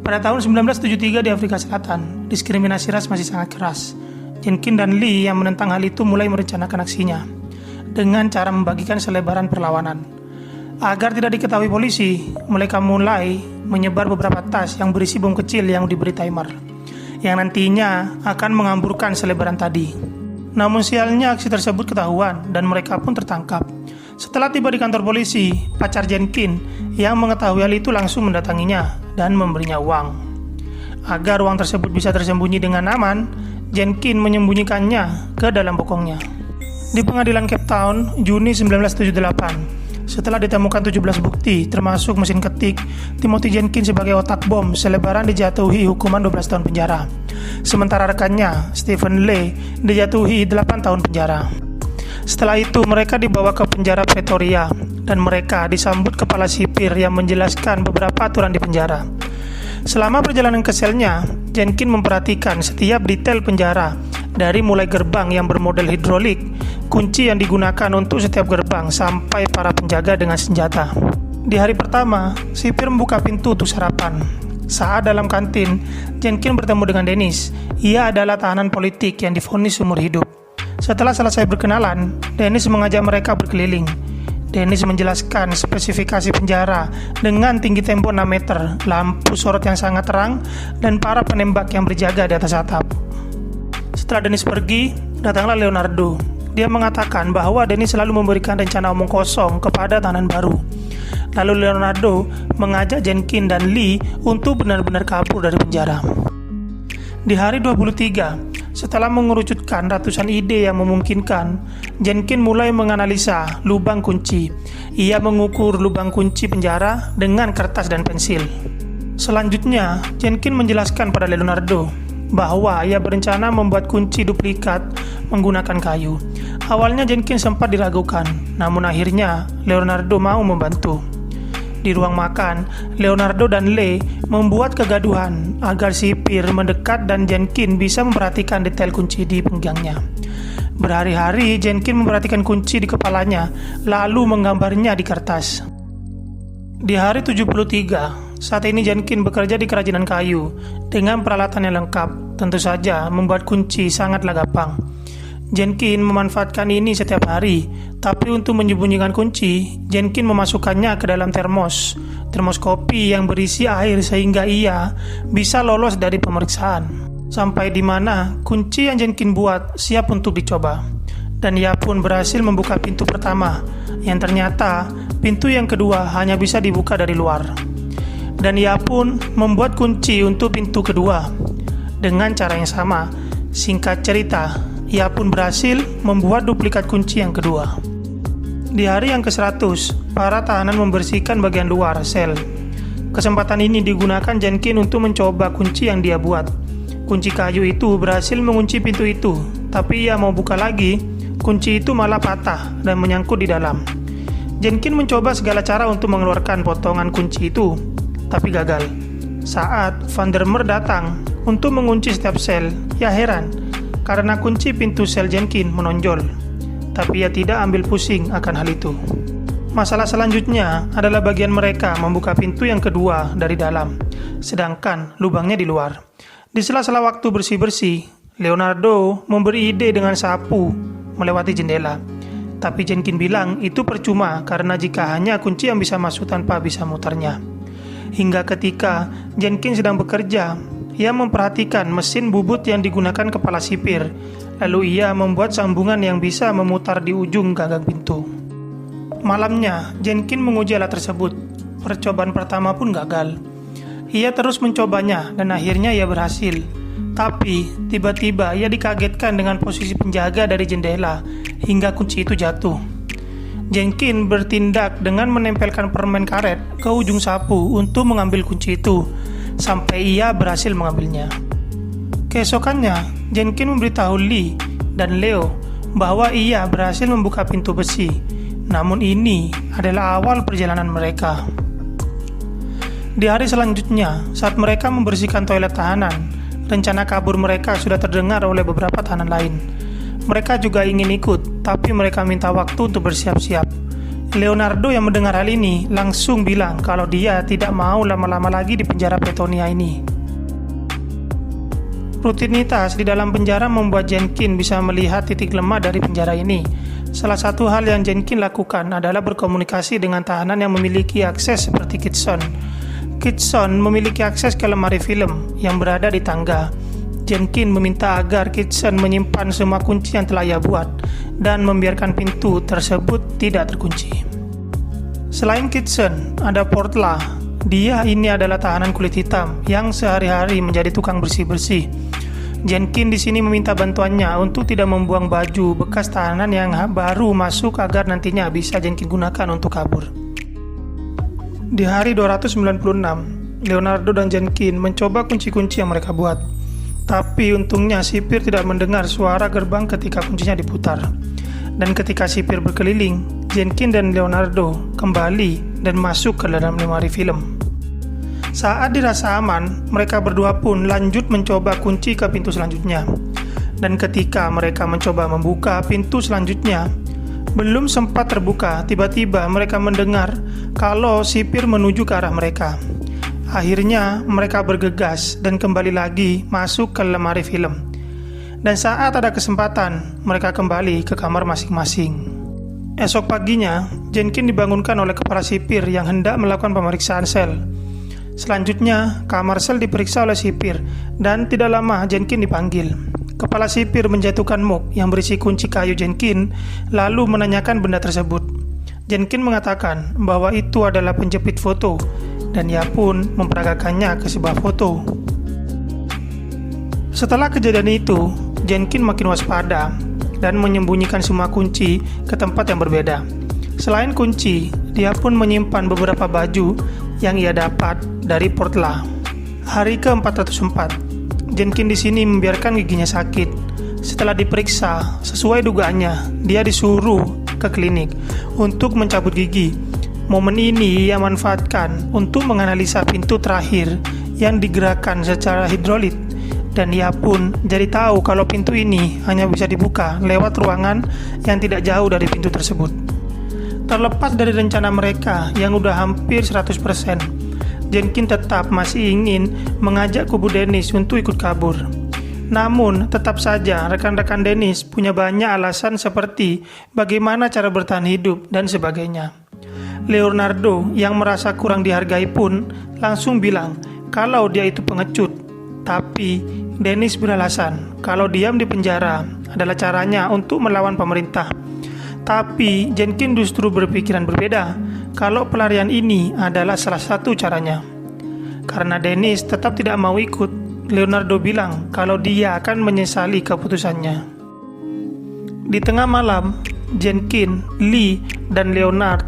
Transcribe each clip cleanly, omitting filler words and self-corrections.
Pada tahun 1973 di Afrika Selatan, diskriminasi ras masih sangat keras. Jenkins dan Lee yang menentang hal itu mulai merencanakan aksinya dengan cara membagikan selebaran perlawanan. Agar tidak diketahui polisi, mereka mulai menyebar beberapa tas yang berisi bom kecil yang diberi timer, yang nantinya akan menghamburkan selebaran tadi. Namun sialnya aksi tersebut ketahuan dan mereka pun tertangkap. Setelah tiba di kantor polisi, pacar Jenkins yang mengetahui hal itu langsung mendatanginya dan memberinya uang. Agar uang tersebut bisa tersembunyi dengan aman, Jenkins menyembunyikannya ke dalam bokongnya. Di pengadilan Cape Town, Juni 1978, setelah ditemukan 17 bukti, termasuk mesin ketik, Timothy Jenkins sebagai otak bom selebaran dijatuhi hukuman 12 tahun penjara. Sementara rekannya, Stephen Lee, dijatuhi 8 tahun penjara. Setelah itu, mereka dibawa ke penjara Pretoria, dan mereka disambut kepala sipir yang menjelaskan beberapa aturan di penjara. Selama perjalanan ke selnya, Jenkins memperhatikan setiap detail penjara, dari mulai gerbang yang bermodel hidrolik, kunci yang digunakan untuk setiap gerbang, sampai para penjaga dengan senjata. Di hari pertama, sipir membuka pintu untuk sarapan. Saat dalam kantin, Jenkins bertemu dengan Dennis. Ia adalah tahanan politik yang divonis seumur hidup. Setelah selesai berkenalan, Dennis mengajak mereka berkeliling. Dennis menjelaskan spesifikasi penjara dengan tinggi tembok 6 meter, lampu sorot yang sangat terang, dan para penembak yang berjaga di atas atap. Setelah Dennis pergi, datanglah Leonardo. Dia mengatakan bahwa Dennis selalu memberikan rencana omong kosong kepada tahanan baru. Lalu Leonardo mengajak Jenkins dan Lee untuk benar-benar kabur dari penjara. Di hari 23, setelah mengerucutkan ratusan ide yang memungkinkan, Jenkins mulai menganalisa lubang kunci. Ia mengukur lubang kunci penjara dengan kertas dan pensil. Selanjutnya, Jenkins menjelaskan pada Leonardo bahwa ia berencana membuat kunci duplikat menggunakan kayu. Awalnya Jenkins sempat diragukan, namun akhirnya Leonardo mau membantu. Di ruang makan, Leonardo dan Lee membuat kegaduhan agar sipir mendekat dan Jenkins bisa memperhatikan detail kunci di pinggangnya. Berhari-hari Jenkins memperhatikan kunci di kepalanya, lalu menggambarnya di kertas. Di hari 73, saat ini Jenkins bekerja di kerajinan kayu dengan peralatan yang lengkap. Tentu saja membuat kunci sangatlah gampang. Jenkins memanfaatkan ini setiap hari, tapi untuk menyembunyikan kunci, Jenkins memasukkannya ke dalam termos kopi yang berisi air sehingga ia bisa lolos dari pemeriksaan. Sampai di mana kunci yang Jenkins buat siap untuk dicoba. Dan ia pun berhasil membuka pintu pertama, yang ternyata pintu yang kedua hanya bisa dibuka dari luar. Dan ia pun membuat kunci untuk pintu kedua dengan cara yang sama. Singkat cerita, ia pun berhasil membuat duplikat kunci yang kedua. Di hari yang ke-100, para tahanan membersihkan bagian luar sel. Kesempatan ini digunakan Jenkins untuk mencoba kunci yang dia buat. Kunci kayu itu berhasil mengunci pintu itu, tapi ia mau buka lagi, kunci itu malah patah dan menyangkut di dalam. Jenkins mencoba segala cara untuk mengeluarkan potongan kunci itu, tapi gagal. Saat Van der Meer datang untuk mengunci setiap sel, ia heran karena kunci pintu sel Jenkins menonjol, tapi ia tidak ambil pusing akan hal itu. Masalah selanjutnya adalah bagian mereka membuka pintu yang kedua dari dalam, sedangkan lubangnya di luar. Di sela-sela waktu bersih-bersih, Leonardo memberi ide dengan sapu melewati jendela. Tapi Jenkins bilang itu percuma karena jika hanya kunci yang bisa masuk tanpa bisa mutarnya. Hingga ketika Jenkins sedang bekerja, ia memperhatikan mesin bubut yang digunakan kepala sipir. Lalu ia membuat sambungan yang bisa memutar di ujung gagang pintu. Malamnya, Jenkins menguji alat tersebut. Percobaan pertama pun gagal. Ia terus mencobanya dan akhirnya ia berhasil. Tapi tiba-tiba ia dikagetkan dengan posisi penjaga dari jendela hingga kunci itu jatuh. Jenkins bertindak dengan menempelkan permen karet ke ujung sapu untuk mengambil kunci itu, sampai ia berhasil mengambilnya. Keesokannya, Jenkins memberitahu Lee dan Leo bahwa ia berhasil membuka pintu besi. Namun ini adalah awal perjalanan mereka. Di hari selanjutnya, saat mereka membersihkan toilet tahanan, rencana kabur mereka sudah terdengar oleh beberapa tahanan lain. Mereka juga ingin ikut, tapi mereka minta waktu untuk bersiap-siap. Leonardo yang mendengar hal ini langsung bilang kalau dia tidak mau lama-lama lagi di penjara Petronia ini. Rutinitas di dalam penjara membuat Jenkins bisa melihat titik lemah dari penjara ini. Salah satu hal yang Jenkins lakukan adalah berkomunikasi dengan tahanan yang memiliki akses seperti Kitson. Kitson memiliki akses ke lemari film yang berada di tangga. Jenkins meminta agar Kitson menyimpan semua kunci yang telah ia buat dan membiarkan pintu tersebut tidak terkunci. Selain Kitson, ada Portla. Dia ini adalah tahanan kulit hitam yang sehari-hari menjadi tukang bersih-bersih. Jenkins di sini meminta bantuannya untuk tidak membuang baju bekas tahanan yang baru masuk agar nantinya bisa Jenkins gunakan untuk kabur. Di hari 296, Leonardo dan Jenkins mencoba kunci-kunci yang mereka buat. Tapi untungnya sipir tidak mendengar suara gerbang ketika kuncinya diputar. Dan ketika sipir berkeliling, Jenkins dan Leonardo kembali dan masuk ke dalam lemari film. Saat dirasa aman, mereka berdua pun lanjut mencoba kunci ke pintu selanjutnya. Dan ketika mereka mencoba membuka pintu selanjutnya, belum sempat terbuka, tiba-tiba mereka mendengar kalau sipir menuju ke arah mereka. Akhirnya mereka bergegas dan kembali lagi masuk ke lemari film. Dan saat ada kesempatan, mereka kembali ke kamar masing-masing. Esok paginya, Jenkins dibangunkan oleh kepala sipir yang hendak melakukan pemeriksaan sel. Selanjutnya, kamar sel diperiksa oleh sipir dan tidak lama Jenkins dipanggil. Kepala sipir menjatuhkan mug yang berisi kunci kayu Jenkins lalu menanyakan benda tersebut. Jenkins mengatakan bahwa itu adalah penjepit foto dan ia pun memperagakannya ke sebuah foto. Setelah kejadian itu, Jenkins makin waspada dan menyembunyikan semua kunci ke tempat yang berbeda. Selain kunci, dia pun menyimpan beberapa baju yang ia dapat dari Portla. Hari ke-404, Jenkins di sini membiarkan giginya sakit. Setelah diperiksa, sesuai dugaannya, dia disuruh ke klinik untuk mencabut gigi. Momen ini ia manfaatkan untuk menganalisa pintu terakhir yang digerakkan secara hidrolik. Dan ia pun jadi tahu kalau pintu ini hanya bisa dibuka lewat ruangan yang tidak jauh dari pintu tersebut. Terlepas dari rencana mereka yang udah hampir 100%, Jenkins tetap masih ingin mengajak kubu Dennis untuk ikut kabur. Namun, tetap saja rekan-rekan Dennis punya banyak alasan seperti bagaimana cara bertahan hidup dan sebagainya. Leonardo yang merasa kurang dihargai pun langsung bilang kalau dia itu pengecut. Tapi Dennis beralasan kalau diam di penjara adalah caranya untuk melawan pemerintah. Tapi Jenkins justru berpikiran berbeda kalau pelarian ini adalah salah satu caranya. Karena Dennis tetap tidak mau ikut, Leonardo bilang kalau dia akan menyesali keputusannya. Di tengah malam, Jenkins, Lee, dan Leonard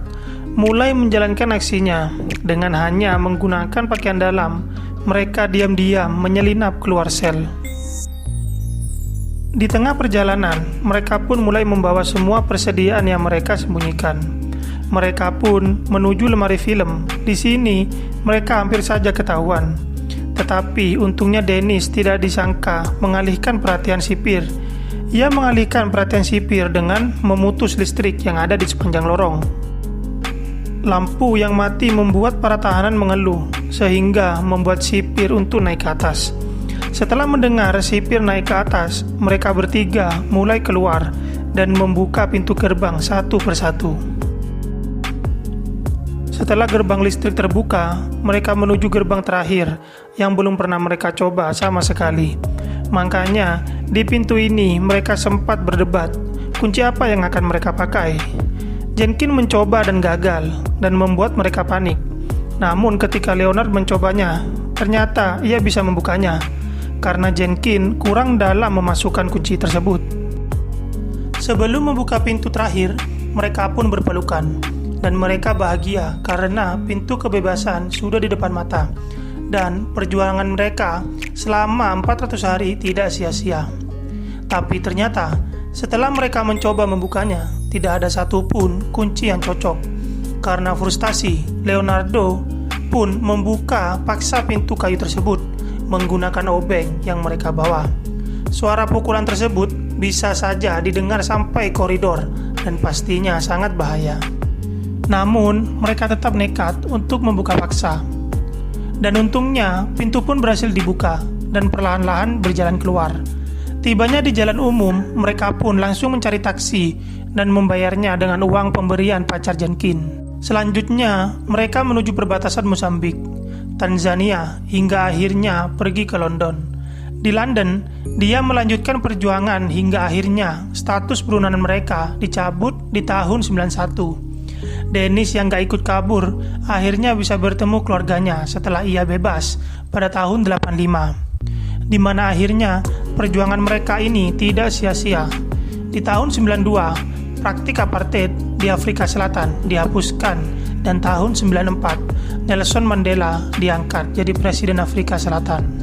mulai menjalankan aksinya dengan hanya menggunakan pakaian dalam. Mereka diam-diam menyelinap keluar sel. Di tengah perjalanan, mereka pun mulai membawa semua persediaan yang mereka sembunyikan. Mereka pun menuju lemari film. Di sini, mereka hampir saja ketahuan. Tetapi untungnya Dennis tidak disangka mengalihkan perhatian sipir. Ia mengalihkan perhatian sipir dengan memutus listrik yang ada di sepanjang lorong. Lampu yang mati membuat para tahanan mengeluh, sehingga membuat sipir untuk naik ke atas. Setelah mendengar sipir naik ke atas, mereka bertiga mulai keluar dan membuka pintu gerbang satu persatu. Setelah gerbang listrik terbuka, mereka menuju gerbang terakhir yang belum pernah mereka coba sama sekali. Makanya, di pintu ini mereka sempat berdebat, kunci apa yang akan mereka pakai. Jenkins mencoba dan gagal, dan membuat mereka panik. Namun ketika Leonard mencobanya, ternyata ia bisa membukanya, karena Jenkins kurang dalam memasukkan kunci tersebut. Sebelum membuka pintu terakhir, mereka pun berpelukan, dan mereka bahagia karena pintu kebebasan sudah di depan mata, dan perjuangan mereka selama 400 hari tidak sia-sia. Tapi ternyata, setelah mereka mencoba membukanya, tidak ada satupun kunci yang cocok. Karena frustasi, Leonardo pun membuka paksa pintu kayu tersebut menggunakan obeng yang mereka bawa. Suara pukulan tersebut bisa saja didengar sampai koridor dan pastinya sangat bahaya. Namun, mereka tetap nekat untuk membuka paksa. Dan untungnya, pintu pun berhasil dibuka dan perlahan-lahan berjalan keluar. Tibanya di jalan umum, mereka pun langsung mencari taksi dan membayarnya dengan uang pemberian pacar Jenkin. Selanjutnya, mereka menuju perbatasan Mozambik, Tanzania, hingga akhirnya pergi ke London. Di London, dia melanjutkan perjuangan hingga akhirnya status perunahan mereka dicabut di tahun 91. Dennis yang gak ikut kabur akhirnya bisa bertemu keluarganya setelah ia bebas pada tahun 85, di mana akhirnya perjuangan mereka ini tidak sia-sia. Di tahun 92, praktik apartheid di Afrika Selatan dihapuskan dan tahun 94, Nelson Mandela diangkat jadi Presiden Afrika Selatan.